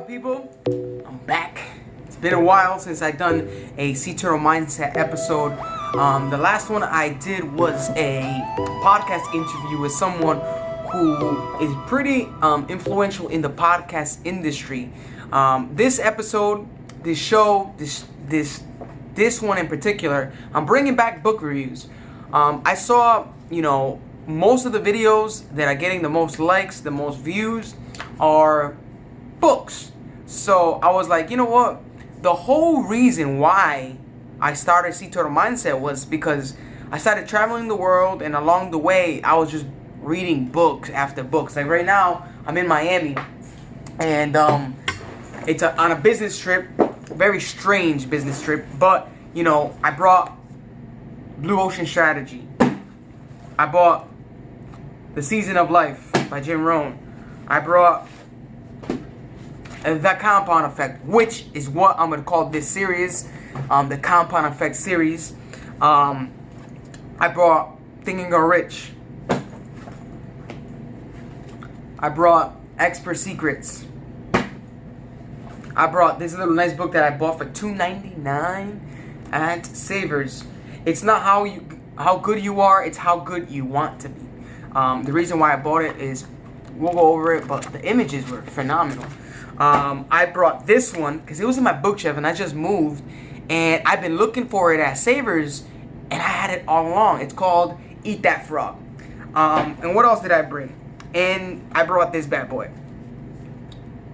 up, people? I'm back. It's been a while since I've done a Sea Turtle Mindset episode. The last one I did was a podcast interview with someone who is pretty influential in the podcast industry. This episode, this show, this one in particular, I'm bringing back book reviews. I saw, most of the videos that are getting the most likes, the most views are books. So I was like, you know what? The whole reason why I started Sea Turtle Mindset was because I started traveling the world, and along the way, I was just reading books after books. Like right now, I'm in Miami, and it's on a business trip, very strange business trip. But I brought Blue Ocean Strategy. I bought The Season of Life by Jim Rohn. I brought The Compound Effect, which is what I'm going to call this series, the Compound Effect series. I brought Think and Grow Rich. I brought Expert Secrets. I brought this little nice book that I bought for $2.99 at Savers. It's not how good you are, it's how good you want to be. The reason why I bought it is, we'll go over it, but the images were phenomenal. I brought this one because it was in my bookshelf and I just moved, and I've been looking for it at Savers, and I had it all along. It's called Eat That Frog. And what else did I bring? And I brought this bad boy,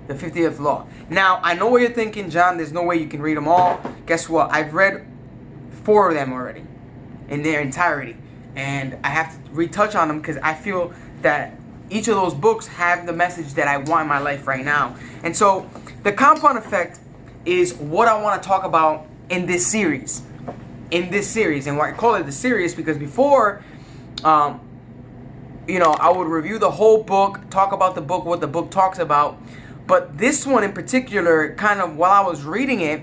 The 50th Law. Now, I know what you're thinking, John, there's no way you can read them all. Guess what? I've read 4 of them already in their entirety, and I have to retouch on them because I feel that each of those books have the message that I want in my life right now. And so the Compound Effect is what I want to talk about in this series. And why I call it the series, because before, I would review the whole book, talk about the book, what the book talks about. But this one in particular, kind of while I was reading it,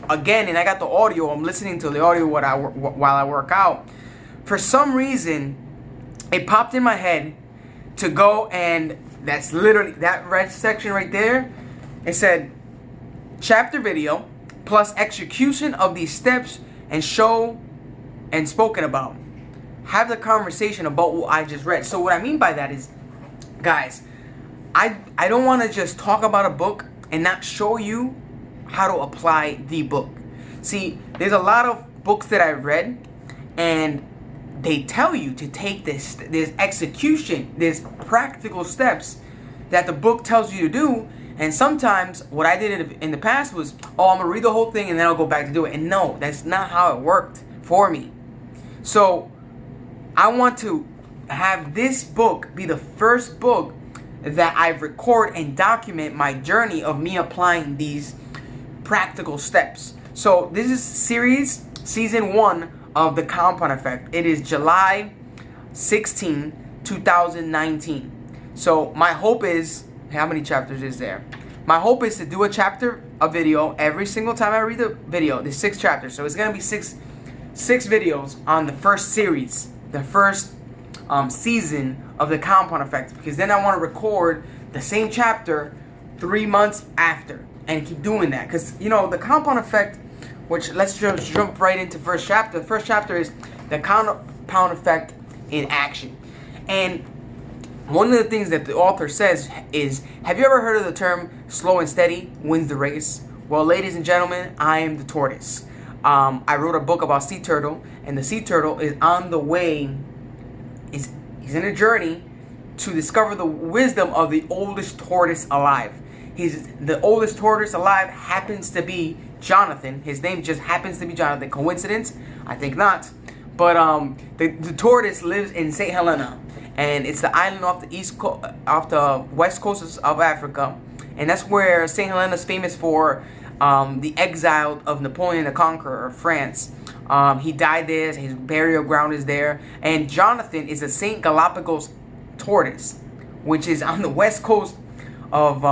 again, and I got the audio, I'm listening to the audio while I work out. For some reason, it popped in my head to go, and that's literally that red section right there. It said chapter video plus execution of these steps and show and spoken about. Have the conversation about what I just read. So what I mean by that is, guys, I don't want to just talk about a book and not show you how to apply the book. See, there's a lot of books that I've read, and they tell you to take this. There's execution, there's practical steps that the book tells you to do. And sometimes what I did in the past was, I'm gonna read the whole thing and then I'll go back to do it. And no, that's not how it worked for me. So I want to have this book be the first book that I record and document my journey of me applying these practical steps. So this is season 1 of the Compound Effect. It is July 16, 2019. So my hope is, how many chapters is there? My hope is to do a video every single time I read the video. There's 6 chapters, so it's gonna be six videos on the first series, the first season of the Compound Effect, because then I want to record the same chapter 3 months after and keep doing that. Because the Compound Effect, which let's just jump right into first chapter. The first chapter is the Compound Effect in action. And one of the things that the author says is, have you ever heard of the term slow and steady wins the race? Well, ladies and gentlemen, I am the tortoise. I wrote a book about sea turtle, and the sea turtle is on the way. He's in a journey to discover the wisdom of the oldest tortoise alive. The oldest tortoise alive happens to be Jonathan. His name just happens to be Jonathan. Coincidence? I think not. But the tortoise lives in St. Helena, and it's the island off the west coast of Africa, and that's where St. Helena is famous for. The exile of Napoleon the Conqueror of France. He died there. His burial ground is there. And Jonathan is a St. Galapagos tortoise, which is on the west coast of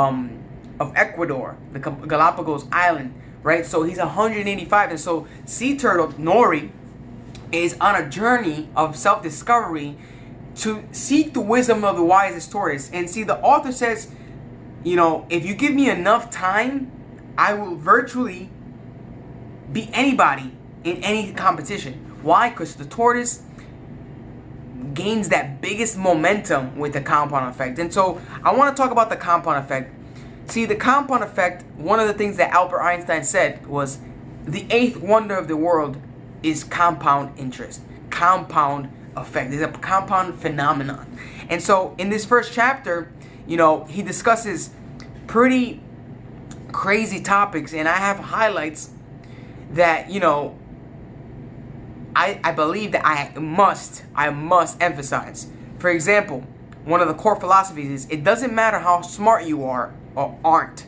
Ecuador, the Galapagos Island, right? So he's 185, and so sea turtle Nori is on a journey of self-discovery to seek the wisdom of the wisest tortoise. And see, the author says you know, if you give me enough time, I will virtually beat anybody in any competition. Why? Because the tortoise gains that biggest momentum with the compound effect. And so I want to talk about the compound effect. See, the compound effect, one of the things that Albert Einstein said was the eighth wonder of the world is compound interest, compound effect. It's a compound phenomenon. And so in this first chapter, you know, he discusses pretty crazy topics, and I have highlights that, you know, I believe that I must emphasize. For example, one of the core philosophies is it doesn't matter how smart you are or aren't.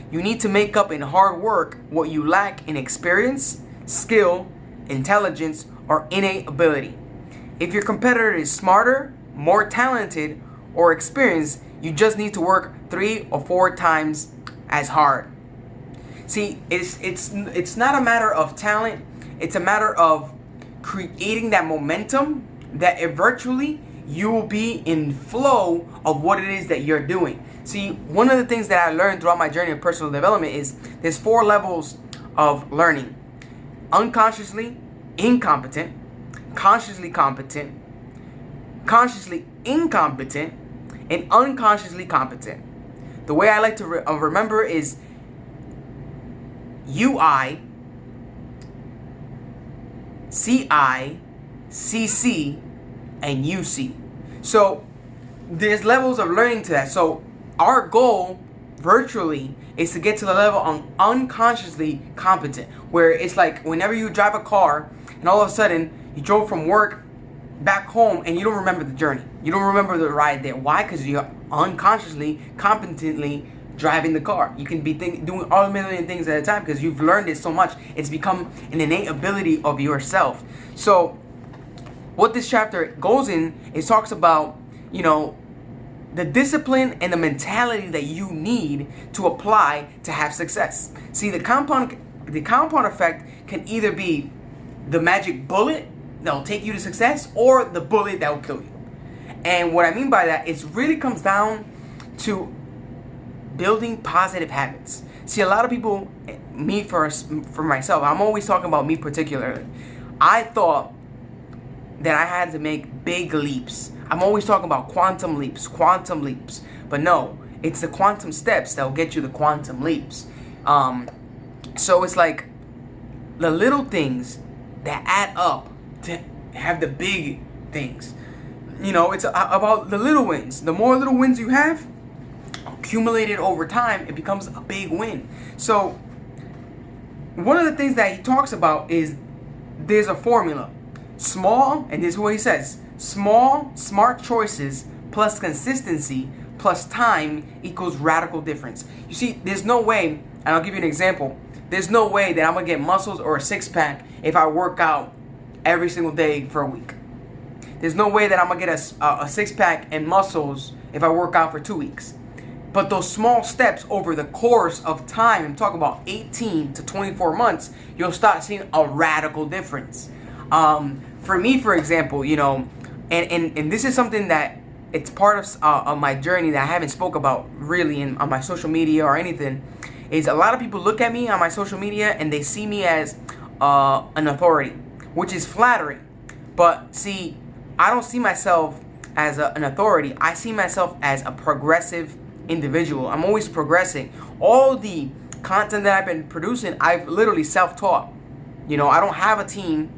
You need to make up in hard work what you lack in experience, skill, intelligence, or innate ability. If your competitor is smarter, more talented, or experienced, you just need to work 3 or 4 times as hard. See, it's not a matter of talent, it's a matter of creating that momentum that eventually you will be in flow of what it is that you're doing. See, one of the things that I learned throughout my journey of personal development is there's 4 levels of learning: unconsciously incompetent, consciously competent, consciously incompetent, and unconsciously competent. The way I like to remember is UI, CI, CC, and UC. So there's levels of learning to that. So our goal virtually is to get to the level on unconsciously competent, where it's like whenever you drive a car and all of a sudden you drove from work back home and you don't remember the journey. You don't remember the ride there. Why? Because you're unconsciously, competently driving the car. You can be doing all a million things at a time because you've learned it so much. It's become an innate ability of yourself. So what this chapter goes in is talks about, you know, the discipline and the mentality that you need to apply to have success. See, the compound effect can either be the magic bullet that will take you to success or the bullet that will kill you. And what I mean by that is really comes down to building positive habits. See, a lot of people, me for myself, I'm always talking about me particularly. I thought that I had to make big leaps. I'm always talking about quantum leaps. But no, it's the quantum steps that will get you the quantum leaps. So it's like the little things that add up to have the big things. You know, it's about the little wins. The more little wins you have, accumulated over time, it becomes a big win. So one of the things that he talks about is there's a formula. Small, and this is what he says, small, smart choices plus consistency plus time equals radical difference. You see, there's no way, and I'll give you an example, there's no way that I'm going to get muscles or a six-pack if I work out every single day for a week. There's no way that I'm going to get a six-pack and muscles if I work out for 2 weeks. But those small steps over the course of time, I'm talking about 18 to 24 months, you'll start seeing a radical difference. For me, for example, you know, and this is something that it's part of my journey that I haven't spoke about really on my social media or anything, is a lot of people look at me on my social media and they see me as an authority, which is flattering. But see, I don't see myself as an authority. I see myself as a progressive individual. I'm always progressing. All the content that I've been producing, I've literally self-taught. You know, I don't have a team.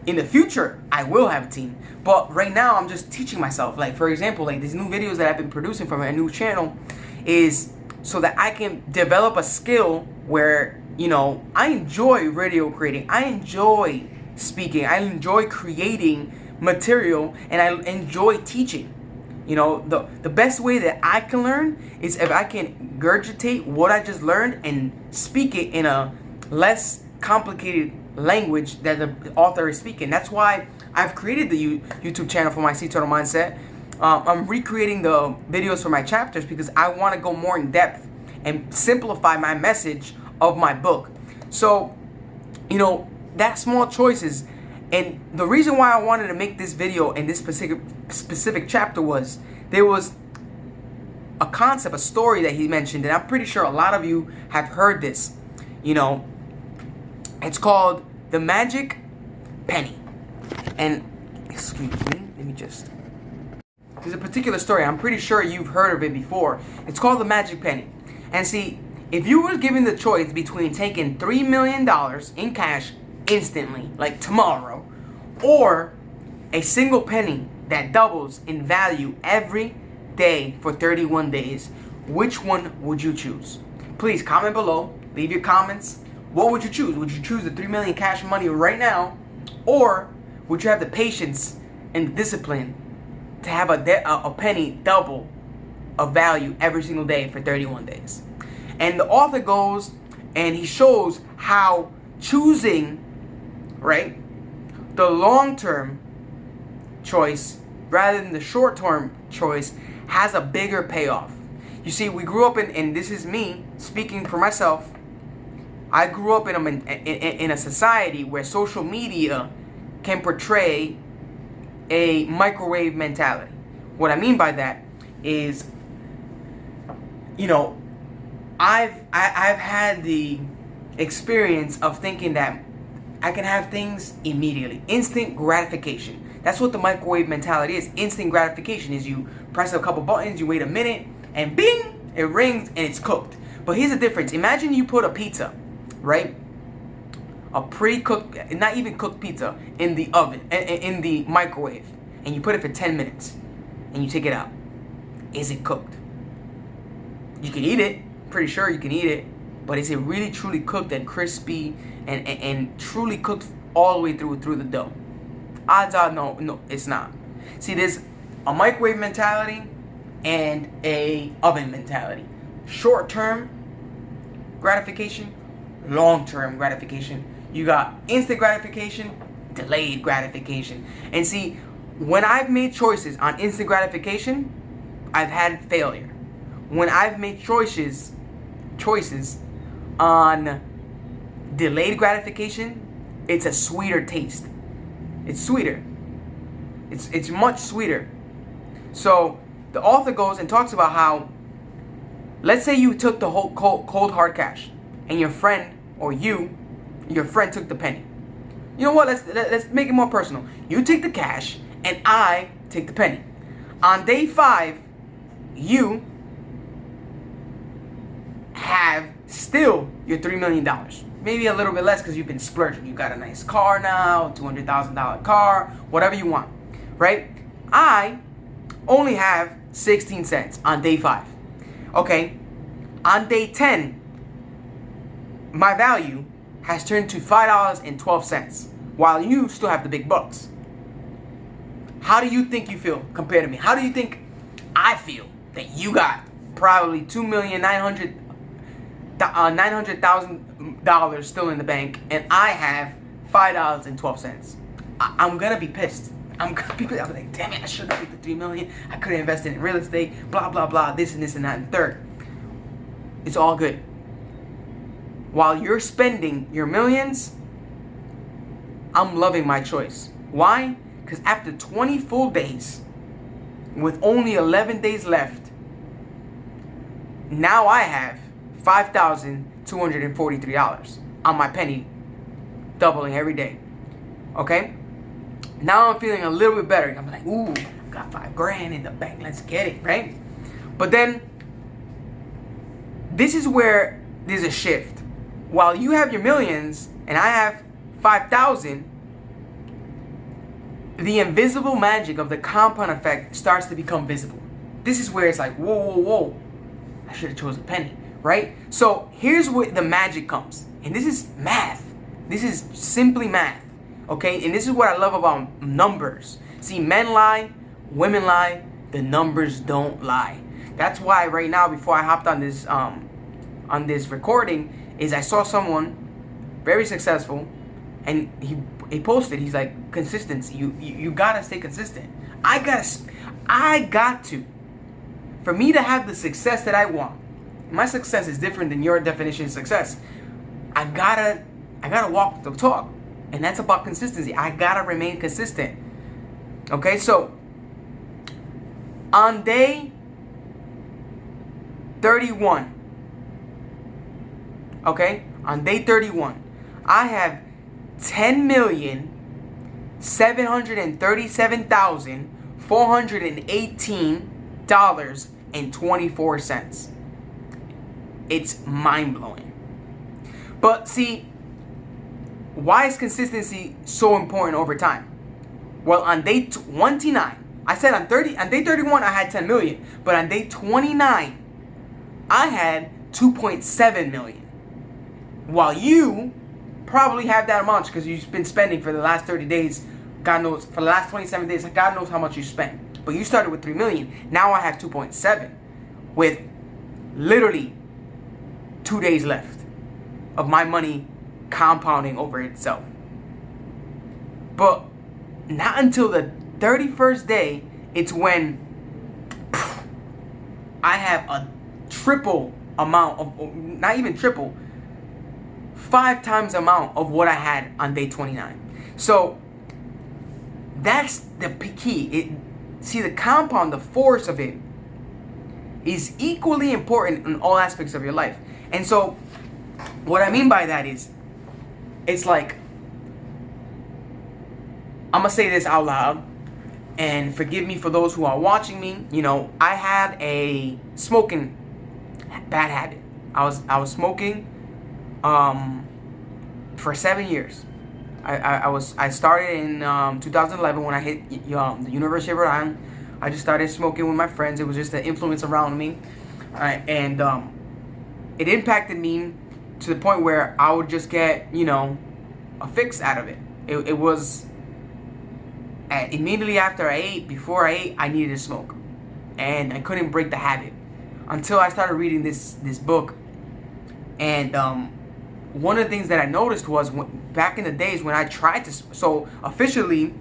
In the future, I will have a team. But right now, I'm just teaching myself. Like, for example, like these new videos that I've been producing from a new channel is so that I can develop a skill where, you know, I enjoy radio creating. I enjoy speaking. I enjoy creating material, and I enjoy teaching. You know, the best way that I can learn is if I can regurgitate what I just learned and speak it in a less complicated language that the author is speaking. That's why I've created the YouTube channel for my Sea Turtle Mindset. I'm recreating the videos for my chapters because I want to go more in depth and simplify my message of my book. So, you know, that small choices. And the reason why I wanted to make this video in this specific chapter was there was a concept, a story that he mentioned, and I'm pretty sure a lot of you have heard this. You know, it's called the magic penny. And excuse me, let me just. There's a particular story. I'm pretty sure you've heard of it before. It's called the magic penny. And see, if you were given the choice between taking $3 million in cash instantly, like tomorrow, or a single penny that doubles in value every day for 31 days, which one would you choose? Please comment below, leave your comments. What would you choose? Would you choose the $3 million cash money right now, or would you have the patience and the discipline to have a penny double of value every single day for 31 days? And the author goes and he shows how choosing, right, the long-term choice rather than the short-term choice has a bigger payoff. You see, we grew up and this is me speaking for myself. I grew up in a society where social media can portray a microwave mentality. What I mean by that is, you know, I've had the experience of thinking that I can have things immediately, instant gratification. That's what the microwave mentality is. Instant gratification is you press a couple buttons, you wait a minute, and bing, it rings and it's cooked. But here's the difference. Imagine you put a pizza, right? A pre-cooked, not even cooked pizza, in the oven, in the microwave, and you put it for 10 minutes, and you take it out. Is it cooked? You can eat it. Pretty sure you can eat it, but is it really truly cooked and crispy and truly cooked all the way through the dough? Odds are no, it's not. See, there's a microwave mentality and a oven mentality. Short-term gratification, long-term gratification. You got instant gratification, delayed gratification. And see, when I've made choices on instant gratification, I've had failure. When I've made choices on delayed gratification, it's a sweeter taste. It's sweeter. It's much sweeter. So the author goes and talks about how, let's say you took the whole cold hard cash, and your friend or your friend took the penny. You know what? Let's make it more personal. You take the cash, and I take the penny. On day 5, you have still your $3 million. Maybe a little bit less because you've been splurging. You got a nice car now, $200,000 car, whatever you want, right? I only have 16 cents on day 5. Okay, on day 10, my value has turned to $5.12, while you still have the big bucks. How do you think you feel compared to me? How do you think I feel that you got probably $900,000 still in the bank, and I have $5.12? I'm gonna be pissed. I'm like, damn it, I should have picked the $3 million. I could have invested in real estate, blah, blah, blah, this and this and that and third. It's all good. While you're spending your millions, I'm loving my choice. Why? Because after 20 full days, with only 11 days left, now I have $5,243 on my penny, doubling every day. Okay? Now I'm feeling a little bit better. I'm like, ooh, got $5,000 in the bank. Let's get it, right? But then, this is where there's a shift. While you have your millions and I have 5,000, the invisible magic of the compound effect starts to become visible. This is where it's like, whoa, whoa, whoa. I should have chosen a penny, right? So here's where the magic comes. And this is math. This is simply math. Okay, and this is what I love about numbers. See, men lie, women lie, the numbers don't lie. That's why right now, before I hopped on this recording, is I saw someone very successful, and he posted, he's like, consistency. You gotta stay consistent. I got to. For me to have the success that I want, my success is different than your definition of success. I gotta walk the talk. And that's about consistency. I gotta remain consistent. Okay, so on day 31, okay, on day 31, I have $10,737,418.24. It's mind-blowing. But see, why is consistency so important over time? Well, on day 29, I said on day 31 I had 10 million, but on day 29 I had 2.7 million. While you probably have that amount because you've been spending for the last 30 days, God knows, for the last 27 days, God knows how much you spent. But you started with 3 million. Now I have 2.7 with literally 2 days left of my money compounding over itself. But not until the 31st day, it's when I have a triple amount of, not even triple, 5 times the amount of what I had on day 29. So that's the key. See, the compound, the force of it is equally important in all aspects of your life. And so what I mean by that is, it's like, I'm going to say this out loud, and forgive me for those who are watching me. You know, I had a smoking bad habit. I was smoking for 7 years. I started in 2011 when I hit the University of Rhode Island. I just started smoking with my friends. It was just the influence around me, and it impacted me to the point where I would just get, you know, a fix out of it. It was immediately after I ate, before I ate, I needed to smoke, and I couldn't break the habit until I started reading this book. And one of the things that I noticed was back in the days when I tried to, so officially,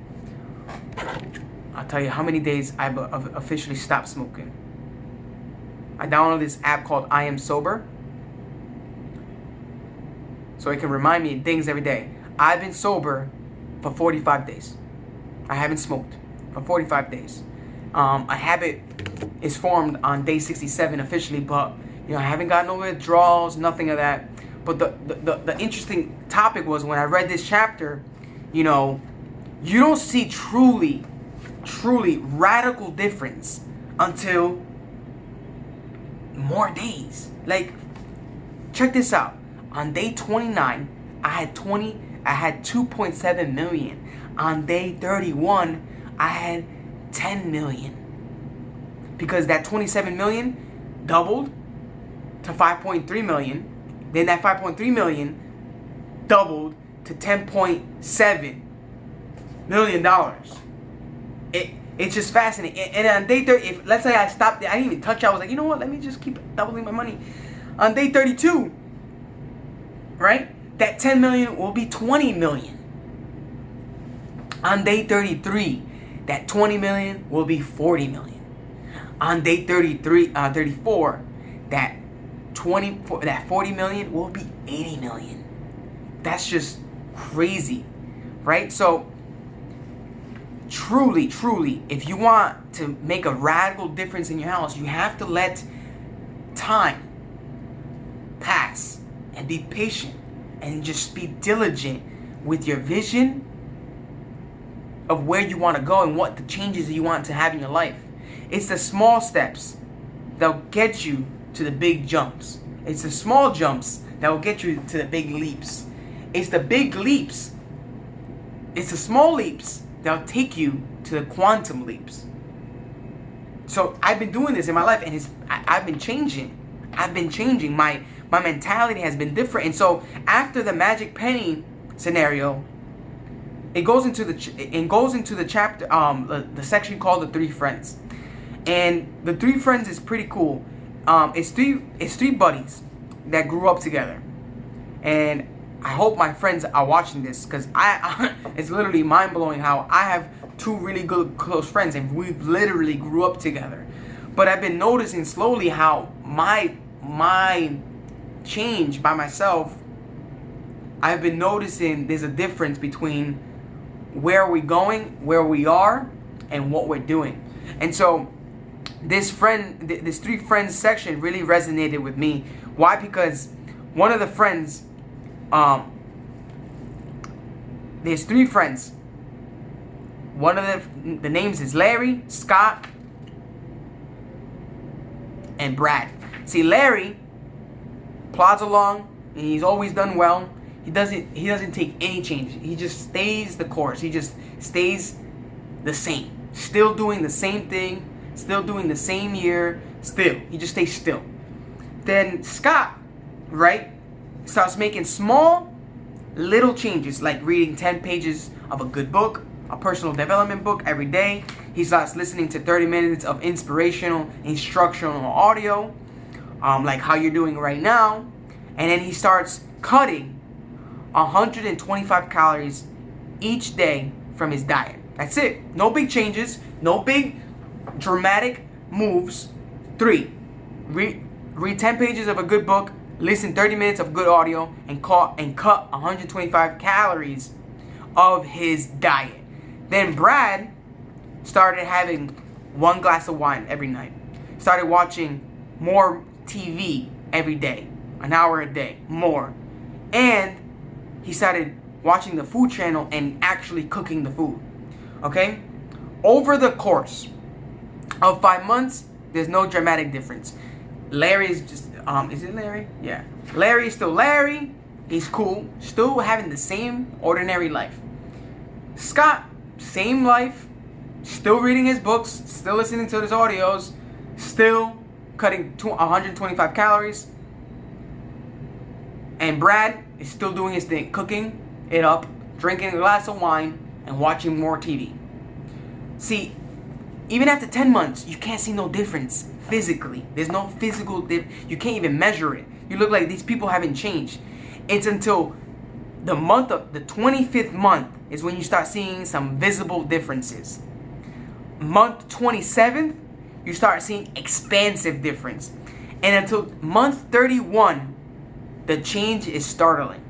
I'll tell you how many days I've officially stopped smoking. I downloaded this app called I Am Sober, so it can remind me of things every day. I've been sober for 45 days. I haven't smoked for 45 days. A habit is formed on day 67 officially, but you know, I haven't gotten no withdrawals, nothing of that. But the interesting topic was when I read this chapter, you know, you don't see truly radical difference until more days. Like, check this out. On day 29, I had 2.7 million. On day 31, I had 10 million. Because that 27 million doubled to 5.3 million. Then that 5.3 million doubled to 10.7 million dollars. It's just fascinating. And on day 30, if let's say I stopped there, I didn't even touch it. I was like, you know what? Let me just keep doubling my money. On day 32, right? That 10 million will be 20 million. On day 33, that 20 million will be 40 million. On day 34, that 40 million will be 80 million. That's just crazy, right? So truly, if you want to make a radical difference in your house, you have to let time pass and be patient and just be diligent with your vision of where you want to go and what the changes you want to have in your life. It's the small steps that'll get you to the big jumps. It's the small jumps that will get you to the big leaps. It's the big leaps. It's the small leaps that'll take you to the quantum leaps. So I've been doing this in my life, and I've been changing. My mentality has been different. And so after the magic penny scenario, it goes into the chapter, the section called the 3 friends. And the 3 friends is pretty cool. It's three buddies that grew up together, and I hope my friends are watching this, because it's literally mind blowing how I have 2 really good close friends, and we've literally grew up together. But I've been noticing slowly how my change by myself. I've been noticing there's a difference between where we're going, where we are, and what we're doing. And so this three friends section really resonated with me. Why? Because one of the friends, there's three friends. One of the names is Larry, Scott, and Brad. See, Larry plods along, and he's always done well. He doesn't take any change. He just stays the course. He just stays the same. Still doing the same thing, still doing the same year, still. He just stays still. Then Scott, right, starts making small, little changes, like reading 10 pages of a good book, a personal development book every day. He starts listening to 30 minutes of inspirational, instructional audio, like how you're doing right now. And then he starts cutting 125 calories each day from his diet. That's it. No big changes, no big dramatic moves. 3, read 10 pages of a good book, listen 30 minutes of good audio, and cut 125 calories of his diet. Then Brad started having 1 glass of wine every night. Started watching more TV every day, an hour a day, more. And he started watching the food channel and actually cooking the food. Okay? Over the course of 5 months, there's no dramatic difference. Larry's just, is it Larry? Yeah. Larry's still Larry. He's cool. Still having the same ordinary life. Scott, same life. Still reading his books. Still listening to his audios. Still cutting 125 calories. And Brad is still doing his thing. Cooking it up. Drinking a glass of wine. And watching more TV. See, even after 10 months, you can't see no difference physically. There's no physical you can't even measure it. You look like these people haven't changed. It's until the 25th month is when you start seeing some visible differences. Month 27th, you start seeing expansive difference. And until month 31, the change is startling.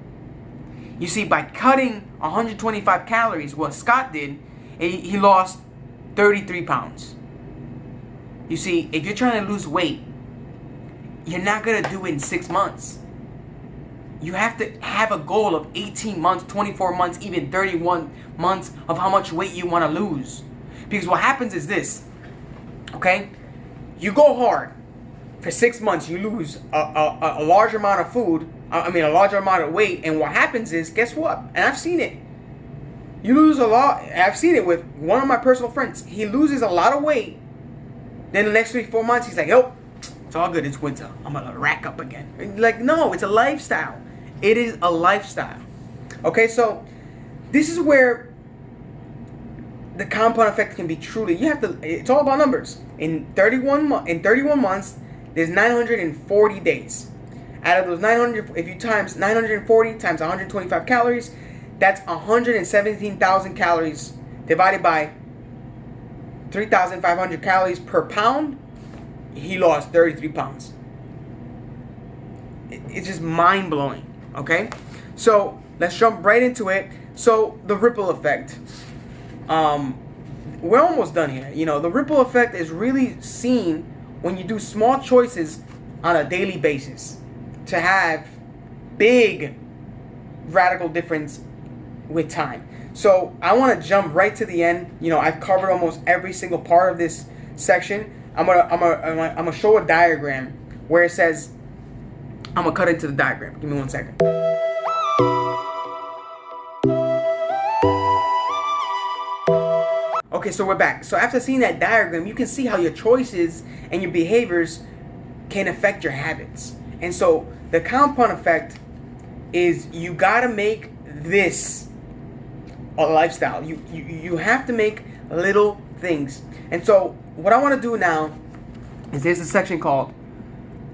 You see, by cutting 125 calories, what Scott did, he lost 33 pounds. You see, if you're trying to lose weight, you're not going to do it in 6 months. You have to have a goal of 18 months, 24 months, even 31 months of how much weight you want to lose. Because what happens is this, okay? You go hard for 6 months, you lose a large amount of food, a large amount of weight, and what happens is, guess what? And I've seen it. You lose a lot. I've seen it with one of my personal friends. He loses a lot of weight. Then the next 3-4 months, he's like, yo, it's all good. It's winter. I'm going to rack up again. Like, no, it's a lifestyle. It is a lifestyle. Okay, so this is where the compound effect can be truly, it's all about numbers. In 31 months, there's 940 days. Out of those 900, if you times 940 times 125 calories, that's 117,000 calories divided by 3,500 calories per pound. He lost 33 pounds. It's just mind-blowing, okay? So let's jump right into it. So the ripple effect. We're almost done here. You know, the ripple effect is really seen when you do small choices on a daily basis to have big radical difference with time. So I want to jump right to the end. You know, I've covered almost every single part of this section. I'm gonna show a diagram where it says, I'm gonna cut into the diagram. Give me 1 second. Okay, so we're back. So after seeing that diagram, you can see how your choices and your behaviors can affect your habits. And so the compound effect is you gotta make this a lifestyle. You have to make little things. And so what I want to do now is there's a section called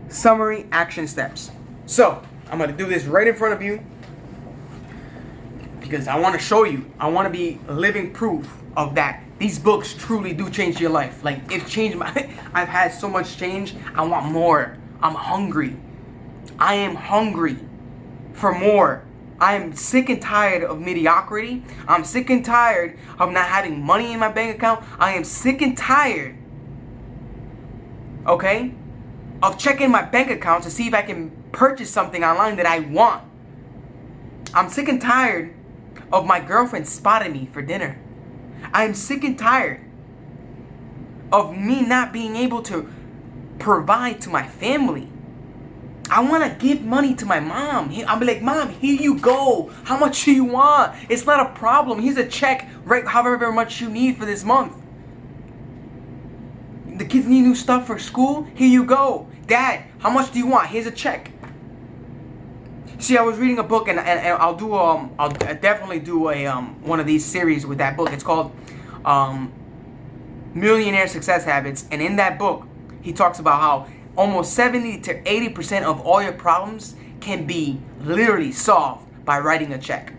Summary Action Steps. So I'm going to do this right in front of you because I want to show you. I want to be living proof of that. These books truly do change your life. Like, it changed my I've had so much change. I want more. I'm hungry. I am hungry for more. I am sick and tired of mediocrity. I'm sick and tired of not having money in my bank account. I am sick and tired okay, of checking my bank account to see if I can purchase something online that I want. I'm sick and tired of my girlfriend spotting me for dinner. I am sick and tired of me not being able to provide to my family. I want to give money to my mom. I'll be like, Mom, here you go. How much do you want? It's not a problem. Here's a check, right? However much you need for this month. The kids need new stuff for school. Here you go. Dad, how much do you want? Here's a check. See, I was reading a book, and I'll definitely do a one of these series with that book. It's called Millionaire Success Habits, and in that book, he talks about how almost 70 to 80% of all your problems can be literally solved by writing a check.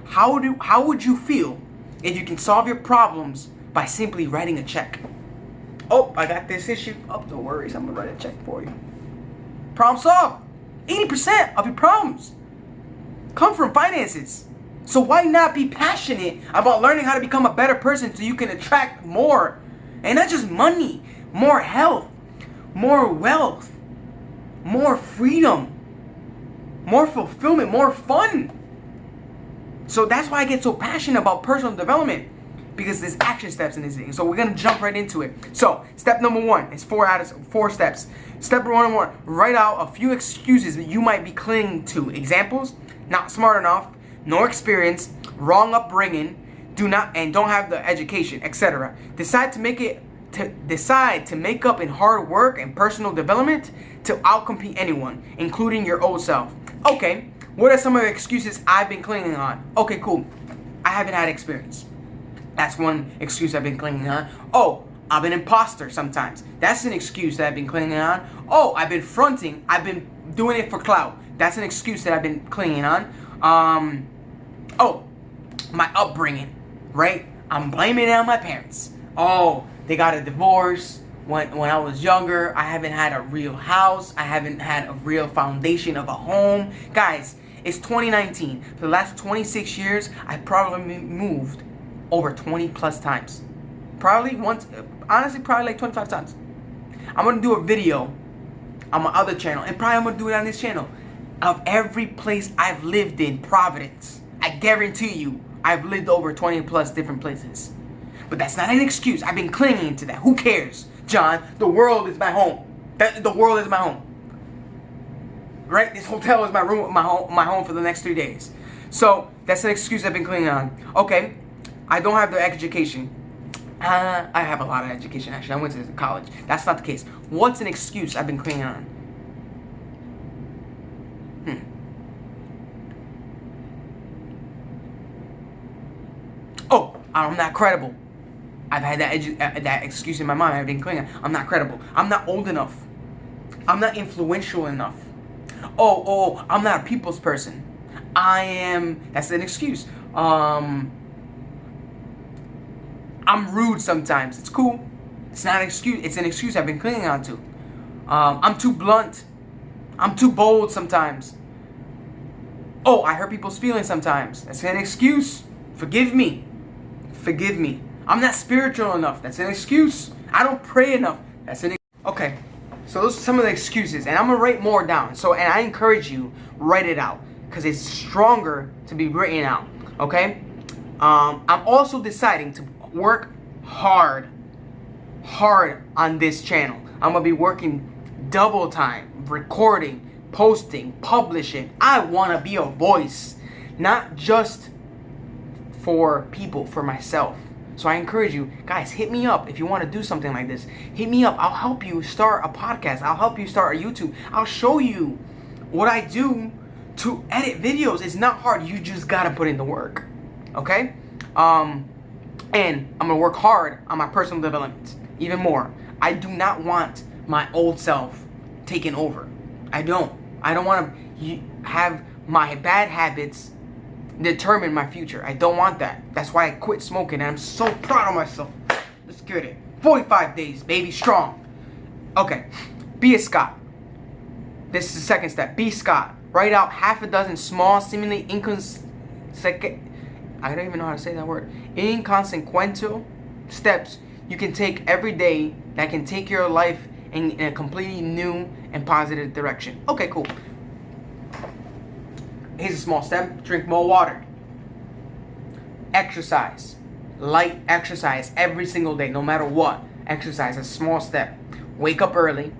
How would you feel if you can solve your problems by simply writing a check? Oh, I got this issue. Oh, don't worry, I'm gonna write a check for you. Problem solved. 80% of your problems come from finances. So why not be passionate about learning how to become a better person so you can attract more? And not just money, more health, more wealth, more freedom, more fulfillment, more fun. So that's why I get so passionate about personal development, because there's action steps in this thing. So we're gonna jump right into it. So step number 1 is 4 steps. Step number 1, write out a few excuses that you might be clinging to. Examples: not smart enough, no experience, wrong upbringing, don't have the education, etc. Decide to make up in hard work and personal development to outcompete anyone, including your old self. Okay, what are some of the excuses I've been clinging on? Okay, cool. I haven't had experience. That's one excuse I've been clinging on. Oh, I'm an imposter sometimes. That's an excuse that I've been clinging on. Oh, I've been fronting. I've been doing it for clout. That's an excuse that I've been clinging on. Oh, my upbringing, right? I'm blaming it on my parents. Oh, they got a divorce when I was younger. I haven't had a real house. I haven't had a real foundation of a home. Guys, it's 2019. For the last 26 years, I probably moved over 20 plus times. Probably like 25 times. I'm gonna do a video on my other channel, and probably I'm gonna do it on this channel, of every place I've lived in Providence. I guarantee you, I've lived over 20 plus different places. But that's not an excuse. I've been clinging to that. Who cares, John? The world is my home. The world is my home. Right? This hotel is my room, my home for the next 3 days. So that's an excuse I've been clinging on. Okay, I don't have the education. I have a lot of education, actually. I went to college. That's not the case. What's an excuse I've been clinging on? Oh, I'm not credible. I've had that excuse in my mind. I've been clinging. I'm not credible. I'm not old enough. I'm not influential enough. Oh, I'm not a people's person. That's an excuse. I'm rude sometimes. It's cool. It's not an excuse. It's an excuse I've been clinging on to. I'm too blunt. I'm too bold sometimes. Oh, I hurt people's feelings sometimes. That's an excuse. Forgive me. Forgive me. I'm not spiritual enough. That's an excuse. I don't pray enough. That's an excuse. Okay. So those are some of the excuses, and I'm gonna write more down. And I encourage you, write it out, because it's stronger to be written out. Okay. I'm also deciding to work hard on this channel. I'm gonna be working double time, recording, posting, publishing. I want to be a voice, not just for people, for myself. So I encourage you guys, hit me up if you want to do something like this. Hit me up. I'll help you start a podcast. I'll help you start a YouTube. I'll show you what I do to edit videos. It's not hard. You just gotta put in the work. Okay? And I'm gonna work hard on my personal development even more. I do not want my old self taken over. I don't want to have my bad habits determine my future. I don't want that. That's why I quit smoking, and I'm so proud of myself. Let's get it. 45 days, baby, strong. Okay, be a Scott. This is the second step. Be Scott. Write out half a dozen small, seemingly I don't even know how to say that word. Inconsequential steps you can take every day that can take your life in a completely new and positive direction. Okay, cool. Here's a small step. Drink more water. Exercise. Light exercise every single day, no matter what. Exercise, a small step. Wake up early.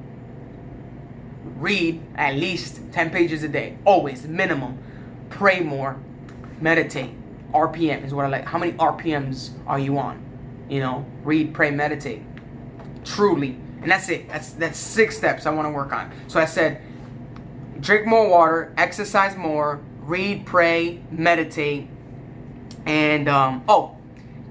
Read at least 10 pages a day. Always, minimum. Pray more. Meditate. RPM is what I like. How many RPMs are you on? You know, read, pray, meditate. Truly. And that's it. That's 6 steps I want to work on. So I said, drink more water, exercise more, read, pray, meditate, and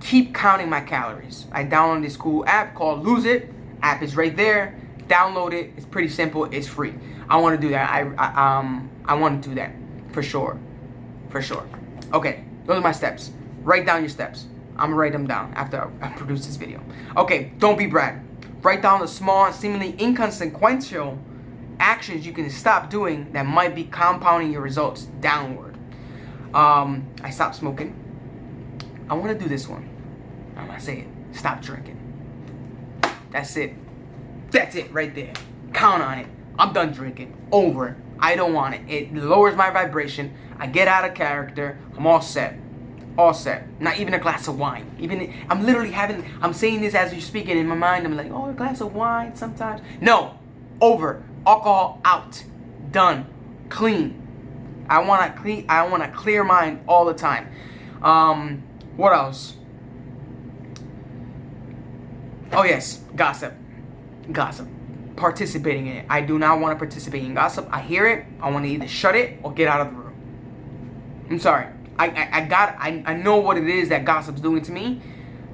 keep counting my calories. I downloaded this cool app called Lose It. App is right there. Download it. It's pretty simple. It's free. I want to do that. I want to do that for sure. For sure. Okay, those are my steps. Write down your steps. I'm gonna write them down after I produce this video. Okay, don't be Brad. Write down the small, seemingly inconsequential actions you can stop doing that might be compounding your results downward. I stopped smoking. I want to do this one. I'm gonna say it. Stop drinking. That's it. That's it right there. Count on it. I'm done drinking. Over. I don't want it. It lowers my vibration. I get out of character. I'm all set. All set. Not even a glass of wine. I'm saying this as you're speaking in my mind. I'm like, oh, a glass of wine sometimes. No. Over. Alcohol out. Done. Clean. I want a clear mind all the time. What else? Oh yes, gossip. Gossip. Participating in it. I do not want to participate in gossip. I hear it. I want to either shut it or get out of the room. I'm sorry. I know what it is that gossip's doing to me.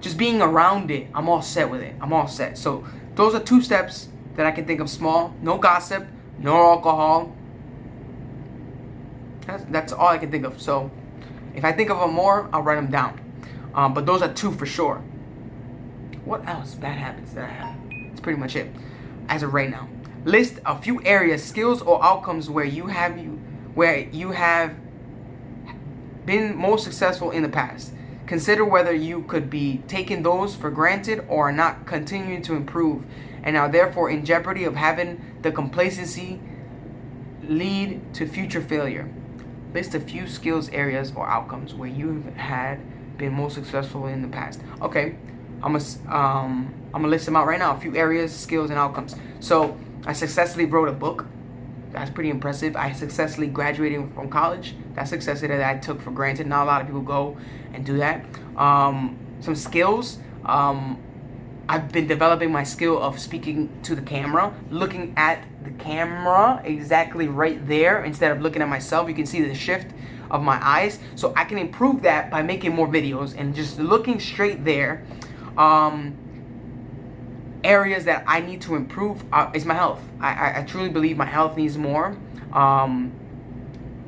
Just being around it, I'm all set with it. I'm all set. So those are 2 steps that I can think of small. No gossip, no alcohol. That's all I can think of. So if I think of more, I'll write them down. But those are 2 for sure. What else bad habits that I have? That's pretty much it. As of right now. List a few areas, skills, or outcomes where you have been most successful in the past. Consider whether you could be taking those for granted or not continuing to improve and are therefore in jeopardy of having the complacency lead to future failure. List a few skills, areas, or outcomes where you had been most successful in the past. Okay, I'm gonna list them out right now. A few areas, skills, and outcomes. So I successfully wrote a book. That's pretty impressive. I successfully graduated from college. That's success that I took for granted. Not a lot of people go and do that. Some skills. I've been developing my skill of speaking to the camera, looking at the camera exactly right there instead of looking at myself. You can see the shift of my eyes. So I can improve that by making more videos and just looking straight there. Areas that I need to improve is my health. I truly believe my health needs more.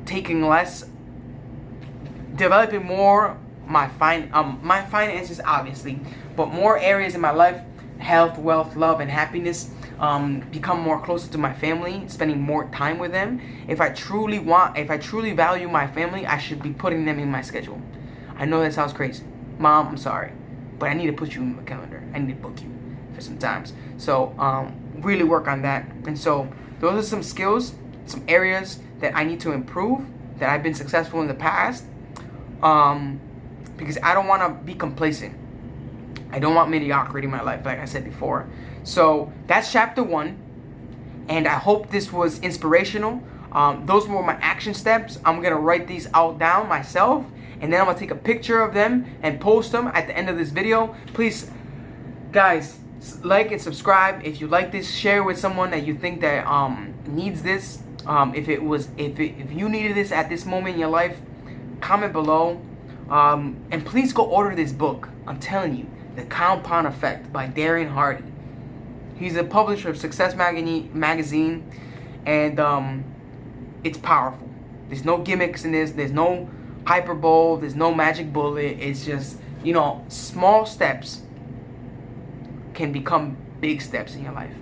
Taking less, developing more my finances obviously, but more areas in my life, health, wealth, love, and happiness. Become more closer to my family, spending more time with them. If I truly value my family, I should be putting them in my schedule. I know that sounds crazy. Mom, I'm sorry, but I need to put you in my calendar. I need to book you for some times. So really work on that. And so those are some skills, some areas that I need to improve, that I've been successful in the past, because I don't want to be complacent. I don't want mediocrity in my life, like I said before. So that's chapter 1, and I hope this was inspirational. Those were my action steps. I'm gonna write these out down myself, and then I'm gonna take a picture of them and post them at the end of this video. Please, guys, like and subscribe. If you like this, share with someone that you think that needs this. If you needed this at this moment in your life, comment below. And please go order this book. I'm telling you, The Compound Effect by Darren Hardy. He's a publisher of Success magazine, and it's powerful. There's no gimmicks in this. There's no hyperbole. There's no magic bullet. It's just, you know, small steps can become big steps in your life.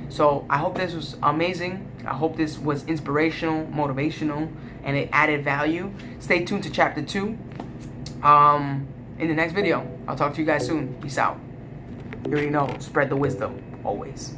So I hope this was amazing. I hope this was inspirational, motivational, and it added value. Stay tuned to chapter 2 in the next video. I'll talk to you guys soon. Peace out. You already know, spread the wisdom always.